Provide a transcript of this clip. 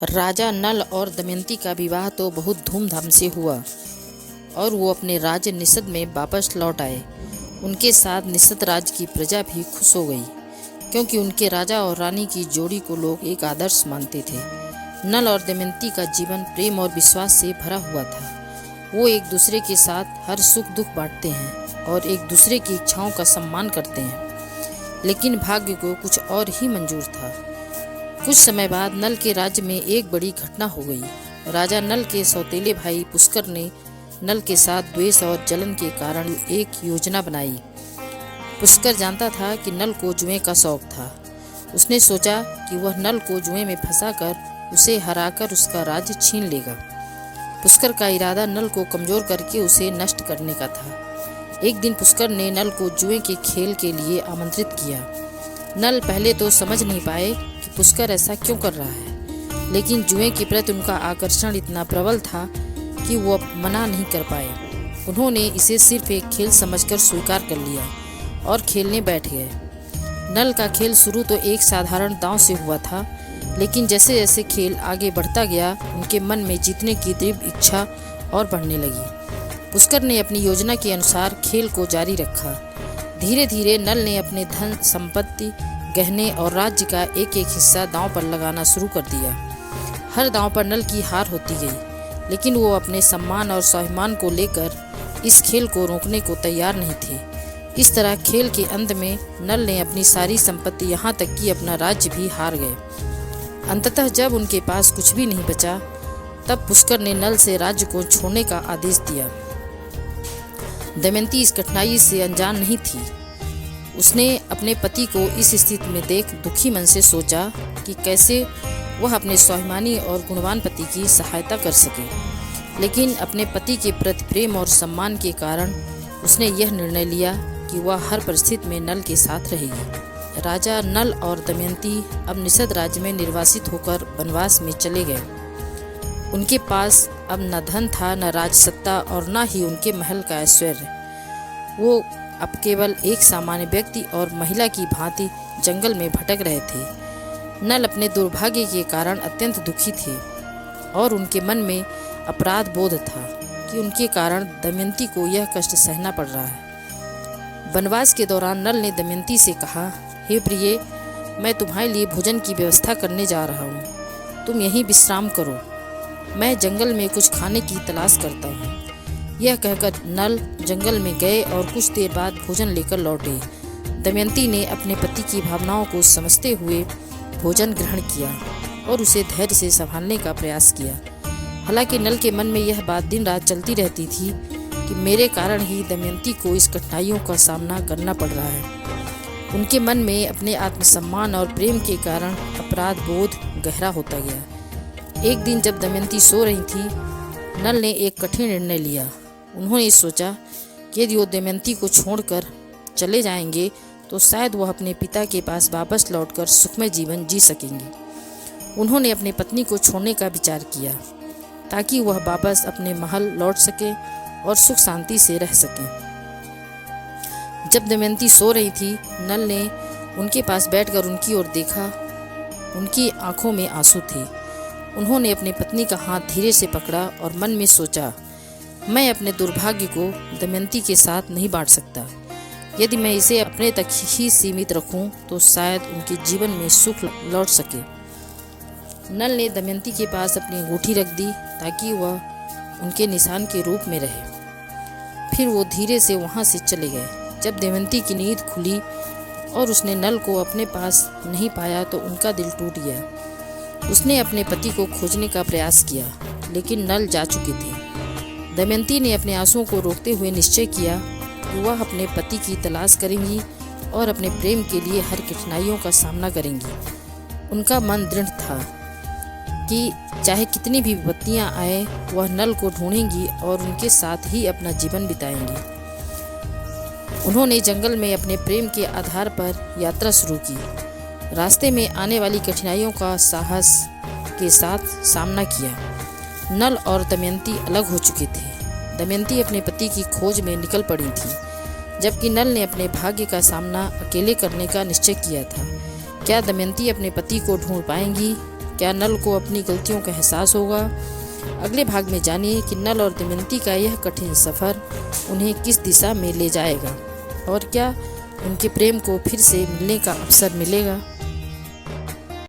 राजा नल और दमयंती का विवाह तो बहुत धूमधाम से हुआ और वो अपने राज्य निषद में वापस लौट आए। उनके साथ निषद राज्य की प्रजा भी खुश हो गई, क्योंकि उनके राजा और रानी की जोड़ी को लोग एक आदर्श मानते थे। नल और दमयंती का जीवन प्रेम और विश्वास से भरा हुआ था। वो एक दूसरे के साथ हर सुख दुख बांटते हैं और एक दूसरे की इच्छाओं का सम्मान करते हैं। लेकिन भाग्य को कुछ और ही मंजूर था। कुछ समय बाद नल के राज्य में एक बड़ी घटना हो गई। राजा नल के सौतेले भाई पुष्कर ने नल के साथ द्वेष और जलन के कारण एक योजना बनाई। पुष्कर जानता था कि नल को जुए का शौक था। उसने सोचा कि वह नल को जुए में फंसाकर उसे हराकर उसका राज्य छीन लेगा। पुष्कर का इरादा नल को कमजोर करके उसे नष्ट करने का था। एक दिन पुष्कर ने नल को जुए के खेल के लिए आमंत्रित किया। नल पहले तो समझ नहीं पाए कि पुष्कर ऐसा क्यों कर रहा है, लेकिन जुए के प्रति उनका आकर्षण इतना प्रबल था कि वो मना नहीं कर पाए। उन्होंने इसे सिर्फ एक खेल समझकर स्वीकार कर लिया और खेलने बैठ गए। नल का खेल शुरू तो एक साधारण दांव से हुआ था, लेकिन जैसे जैसे खेल आगे बढ़ता गया, उनके मन में जीतने की तीव्र इच्छा और बढ़ने लगी। पुष्कर ने अपनी योजना के अनुसार खेल को जारी रखा। धीरे धीरे नल ने अपने धन संपत्ति, गहने और राज्य का एक एक हिस्सा दांव पर लगाना शुरू कर दिया। हर दांव पर नल की हार होती गई, लेकिन वो अपने सम्मान और स्वाभिमान को लेकर इस खेल को रोकने को तैयार नहीं थे। इस तरह खेल के अंत में नल ने अपनी सारी संपत्ति, यहाँ तक कि अपना राज्य भी हार गए। अंततः जब उनके पास कुछ भी नहीं बचा, तब पुष्कर ने नल से राज्य को छोड़ने का आदेश दिया। दमयंती इस कठिनाई से अनजान नहीं थी। उसने अपने पति को इस स्थिति में देख दुखी मन से सोचा कि कैसे वह अपने स्वाभिमानी और गुणवान पति की सहायता कर सके। लेकिन अपने पति के प्रति प्रेम और सम्मान के कारण उसने यह निर्णय लिया कि वह हर परिस्थिति में नल के साथ रहेगी। राजा नल और दमयंती अब निषद राज्य में निर्वासित होकर वनवास में चले गए। उनके पास अब न धन था, न राजसत्ता और न ही उनके महल का ऐश्वर्य। वो अब केवल एक सामान्य व्यक्ति और महिला की भांति जंगल में भटक रहे थे। नल अपने दुर्भाग्य के कारण अत्यंत दुखी थे और उनके मन में अपराध बोध था कि उनके कारण दमयंती को यह कष्ट सहना पड़ रहा है। वनवास के दौरान नल ने दमयंती से कहा, हे प्रिय, मैं तुम्हारे लिए भोजन की व्यवस्था करने जा रहा हूँ। तुम यहीं विश्राम करो। मैं जंगल में कुछ खाने की तलाश करता हूँ। यह कहकर नल जंगल में गए और कुछ देर बाद भोजन लेकर लौटे। दमयंती ने अपने पति की भावनाओं को समझते हुए भोजन ग्रहण किया और उसे धैर्य से संभालने का प्रयास किया। हालांकि नल के मन में यह बात दिन रात चलती रहती थी कि मेरे कारण ही दमयंती को इस कठिनाइयों का सामना करना पड़ रहा है। उनके मन में अपने आत्मसम्मान और प्रेम के कारण अपराध बोध गहरा होता गया। एक दिन जब दमयंती सो रही थी, नल ने एक कठिन निर्णय लिया। उन्होंने सोचा कि यदि वो दमयंती को छोड़कर चले जाएंगे तो शायद वह अपने पिता के पास वापस लौटकर सुखमय जीवन जी सकेंगे। उन्होंने अपनी पत्नी को छोड़ने का विचार किया ताकि वह वापस अपने महल लौट सके और सुख शांति से रह सके। जब दमयंती सो रही थी, नल ने उनके पास बैठकर उनकी ओर देखा। उनकी आंखों में आंसू थे। उन्होंने अपनी पत्नी का हाथ धीरे से पकड़ा और मन में सोचा, मैं अपने दुर्भाग्य को दमयंती के साथ नहीं बांट सकता। यदि मैं इसे अपने तक ही सीमित रखूं, तो शायद उनके जीवन में सुख लौट सके। नल ने दमयंती के पास अपनी अंगूठी रख दी ताकि वह उनके निशान के रूप में रहे। फिर वो धीरे से वहां से चले गए। जब दमयंती की नींद खुली और उसने नल को अपने पास नहीं पाया तो उनका दिल टूट गया। उसने अपने पति को खोजने का प्रयास किया, लेकिन नल जा चुके थे। दमयंती ने अपने आंसुओं को रोकते हुए निश्चय किया कि वह अपने पति की तलाश करेंगी और अपने प्रेम के लिए हर कठिनाइयों का सामना करेंगी। उनका मन दृढ़ था कि चाहे कितनी भी विपत्तियां आए, वह नल को ढूंढेंगी और उनके साथ ही अपना जीवन बिताएंगी। उन्होंने जंगल में अपने प्रेम के आधार पर यात्रा शुरू की। रास्ते में आने वाली कठिनाइयों का साहस के साथ सामना किया। नल और दमयंती अलग हो चुके थे। दमयंती अपने पति की खोज में निकल पड़ी थी, जबकि नल ने अपने भाग्य का सामना अकेले करने का निश्चय किया था। क्या दमयंती अपने पति को ढूंढ पाएंगी? क्या नल को अपनी गलतियों का एहसास होगा? अगले भाग में जानिए कि नल और दमयंती का यह कठिन सफ़र उन्हें किस दिशा में ले जाएगा और क्या उनके प्रेम को फिर से मिलने का अवसर मिलेगा।